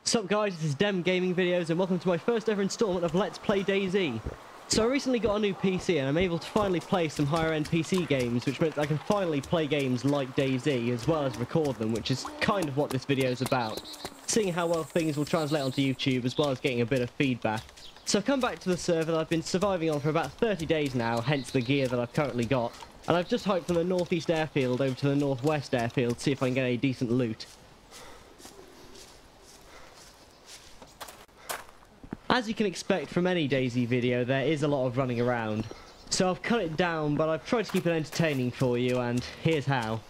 Sup guys, this is DemGamingVideos and welcome to my first ever installment of Let's Play DayZ. So I recently got a new PC and I'm able to finally play some higher end PC games, which means I can finally play games like DayZ as well as record them, which is kind of what this video is about. Seeing how well things will translate onto YouTube as well as getting a bit of feedback. So I've come back to the server that I've been surviving on for about 30 days now, hence the gear that I've currently got. And I've just hiked from the northeast airfield over to the northwest airfield to see if I can get any decent loot. As you can expect from any DayZ video, there is a lot of running around. So I've cut it down, but I've tried to keep it entertaining for you, and here's how.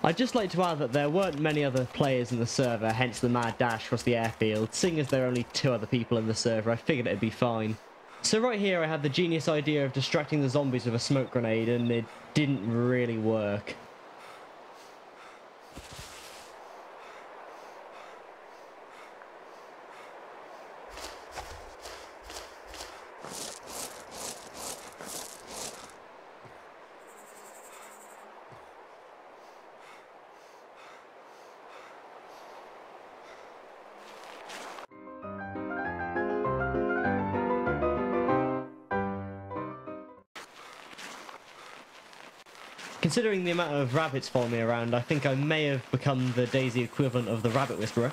I'd just like to add that there weren't many other players in the server, hence the mad dash across the airfield. Seeing as there are only 2 other people in the server, I figured it'd be fine. So right here I had the genius idea of distracting the zombies with a smoke grenade, and it didn't really work. Considering the amount of rabbits following me around, I think I may have become the DayZ equivalent of the Rabbit Whisperer.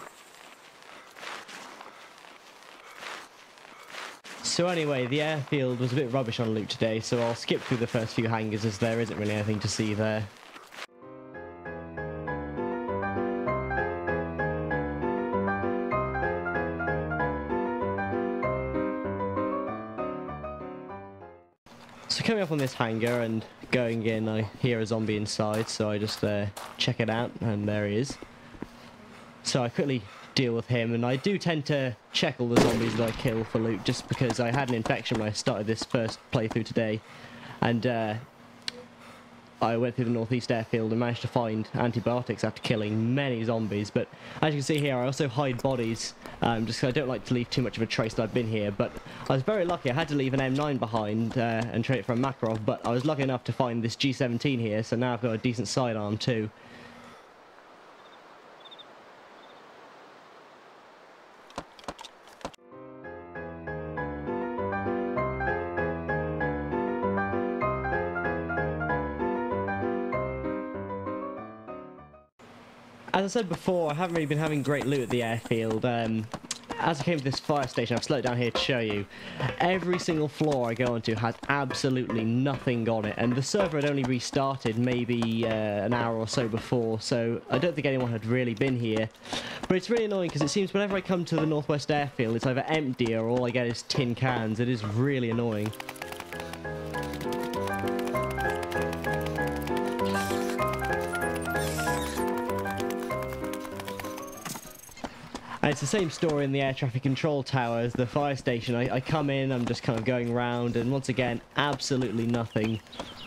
So anyway, the airfield was a bit rubbish on loot today, so I'll skip through the first few hangars as there isn't really anything to see there. So coming up on this hangar and going in, I hear a zombie inside, so I just check it out, and there he is. So I quickly deal with him, and I do tend to check all the zombies that I kill for loot, just because I had an infection when I started this first playthrough today, and I went through the northeast airfield and managed to find antibiotics after killing many zombies. But as you can see here, I also hide bodies, just because I don't like to leave too much of a trace that I've been here. But I was very lucky. I had to leave an M9 behind and trade it for a Makarov, but I was lucky enough to find this G17 here, so now I've got a decent sidearm too. As I said before, I haven't really been having great loot at the airfield. As I came to this fire station, I've slowed down here to show you. Every single floor I go onto has absolutely nothing on it, and the server had only restarted maybe an hour or so before, so I don't think anyone had really been here. But it's really annoying because it seems whenever I come to the northwest airfield, it's either empty or all I get is tin cans. It is really annoying. And it's the same story in the air traffic control tower as the fire station. I come in, I'm just kind of going around, and once again, absolutely nothing.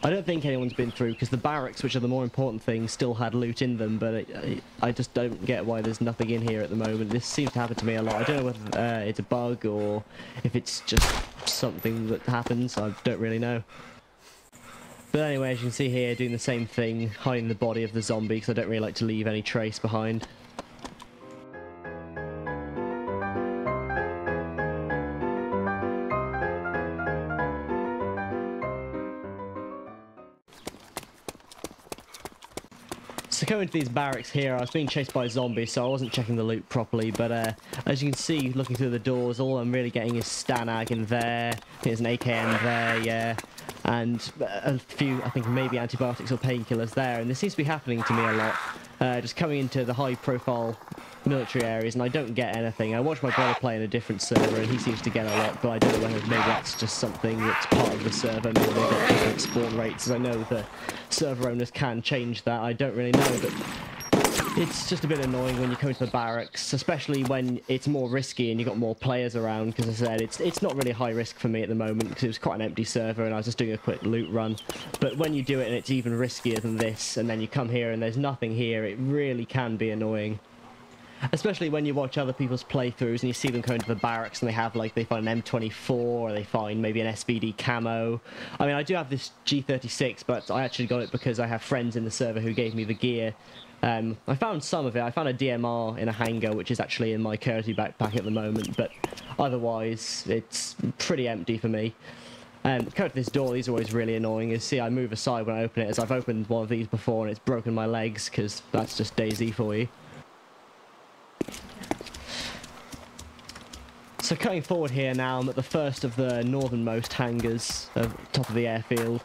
I don't think anyone's been through, because the barracks, which are the more important things, still had loot in them, but I just don't get why there's nothing in here at the moment. This seems to happen to me a lot. I don't know whether it's a bug or if it's just something that happens. I don't really know. But anyway, as you can see here, doing the same thing, hiding the body of the zombie, because I don't really like to leave any trace behind. So coming to these barracks here, I was being chased by zombies, so I wasn't checking the loot properly, but as you can see, looking through the doors, all I'm really getting is Stanag in there, there's an AKM there, yeah, and a few, I think maybe antibiotics or painkillers there, and this seems to be happening to me a lot. Just coming into the high-profile military areas, and I don't get anything. I watch my brother play in a different server, and he seems to get a lot, but I don't know whether maybe that's just something that's part of the server. Maybe they get different spawn rates, as I know the server owners can change that. I don't really know, but it's just a bit annoying when you come to the barracks, especially when it's more risky and you've got more players around, because as I said, it's not really high risk for me at the moment, because it was quite an empty server and I was just doing a quick loot run. But when you do it and it's even riskier than this, and then you come here and there's nothing here, it really can be annoying. Especially when you watch other people's playthroughs and you see them going to the barracks and they have, like, they find an M24 or they find maybe an SVD camo. I mean, I do have this G36, but I actually got it because I have friends in the server who gave me the gear. I found some of it. I found a DMR in a hangar, which is actually in my Curity backpack at the moment, but otherwise it's pretty empty for me. Coming to this door, these are always really annoying. You see, I move aside when I open it, as I've opened one of these before and it's broken my legs, because that's just DayZ for you. So coming forward here now, I'm at the first of the northernmost hangars, top of the airfield.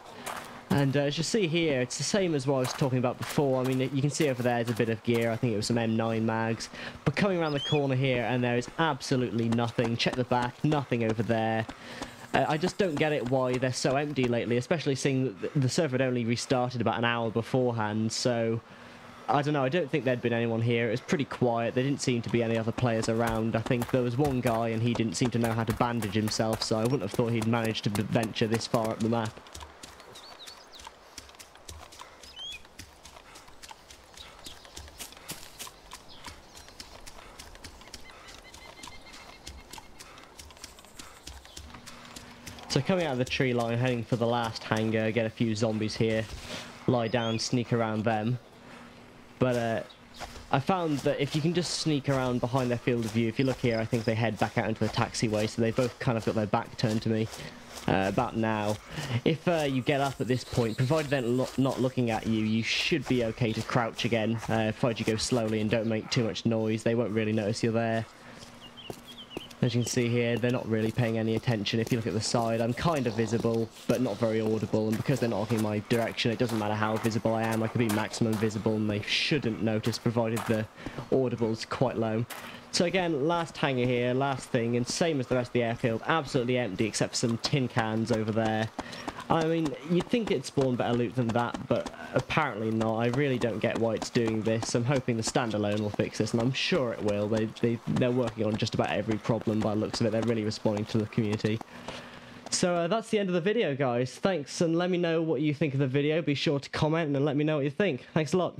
And as you see here, it's the same as what I was talking about before. I mean, you can see over there there's a bit of gear. I think it was some M9 mags. But coming around the corner here, and there is absolutely nothing. Check the back, nothing over there. I just don't get it why they're so empty lately, especially seeing that the server had only restarted about an hour beforehand. So, I don't know, I don't think there'd been anyone here. It was pretty quiet. There didn't seem to be any other players around. I think there was one guy, and he didn't seem to know how to bandage himself, so I wouldn't have thought he'd managed to venture this far up the map. So coming out of the tree line, heading for the last hangar, get a few zombies here, lie down, sneak around them. But I found that if you can just sneak around behind their field of view, if you look here, I think they head back out into the taxiway, so they both kind of got their back turned to me about now. If you get up at this point, provided they're not looking at you, you should be okay to crouch again, provided you go slowly and don't make too much noise. They won't really notice you're there. As you can see here, they're not really paying any attention. If you look at the side, I'm kind of visible, but not very audible, and because they're not looking my direction, it doesn't matter how visible I am. I could be maximum visible, and they shouldn't notice, provided the audible's quite low. So again, last hangar here, last thing, and same as the rest of the airfield, absolutely empty, except for some tin cans over there. I mean, you'd think it'd spawn better loot than that, but apparently not. I really don't get why it's doing this. I'm hoping the standalone will fix this, and I'm sure it will. They're working on just about every problem by the looks of it. They're really responding to the community. So that's the end of the video, guys. Thanks, and let me know what you think of the video. Be sure to comment and let me know what you think. Thanks a lot.